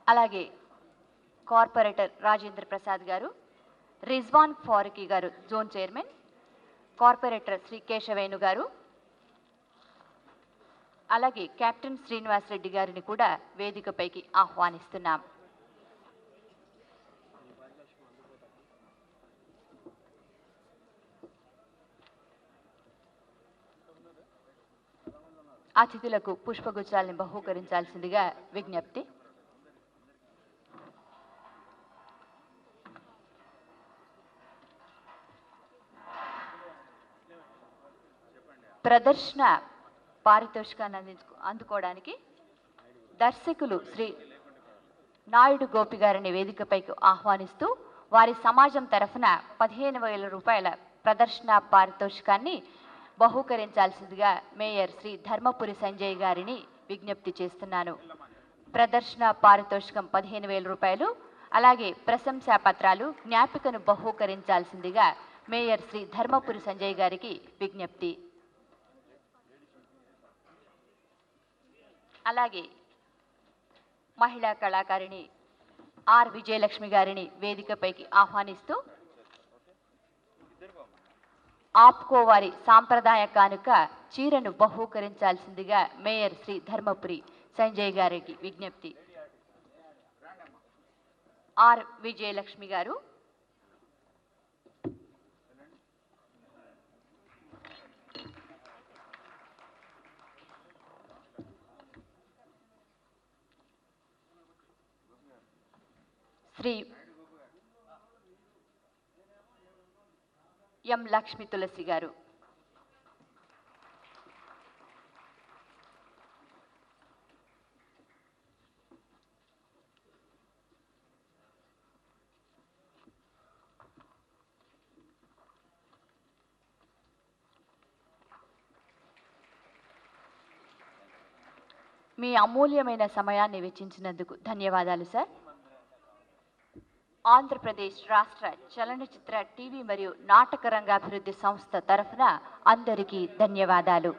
అలాగే కార్పొరేటర్ రాజేంద్ర ప్రసాద్ గారు, Rizwan Farooqui garu zone chairman, corporator Shri Keshavenu garu, అలాగే కెప్టెన్ శ్రీనివాస్ రెడ్డి గారిని కూడా వేదికపైకి ఆహ్వానిస్తున్నాం. అతిథులకు పుష్పగుచ్చాలను బహూకరించాల్సిందిగా విజ్ఞప్తి. ప్రదర్శన పారితోషికాన్ని అందుకోవడానికి దర్శకులు శ్రీ నాయుడు గోపి గారిని వేదికపైకి ఆహ్వానిస్తూ వారి సమాజం తరఫున 15,000 రూపాయల ప్రదర్శన పారితోషికాన్ని బహూకరించాల్సిందిగా మేయర్ శ్రీ ధర్మపురి సంజయ్ గారిని విజ్ఞప్తి చేస్తున్నాను. ప్రదర్శన పారితోషికం 15,000 రూపాయలు, అలాగే ప్రశంసా పత్రాలు, జ్ఞాపికను బహూకరించాల్సిందిగా మేయర్ శ్రీ ధర్మపురి సంజయ్ గారికి విజ్ఞప్తి. అలాగే మహిళా కళాకారిణి ఆర్ విజయలక్ష్మి గారిని వేదికపైకి ఆహ్వానిస్తూ ఆప్కో వారి సాంప్రదాయ కానుక చీరను బహూకరించాల్సిందిగా మేయర్ శ్రీ ధర్మపురి సంజయ్ గారికి విజ్ఞప్తి. ఆర్ విజయలక్ష్మి గారు, శ్రీ ఎం లక్ష్మి తులసి గారు, మీ అమూల్యమైన సమయాన్ని వెచ్చించినందుకు ధన్యవాదాలు సార్. ఆంధ్రప్రదేశ్ రాష్ట్ర చలనచిత్ర టీవీ మరియు నాటక రంగాభివృద్ధి సంస్థ తరఫున అందరికీ ధన్యవాదాలు.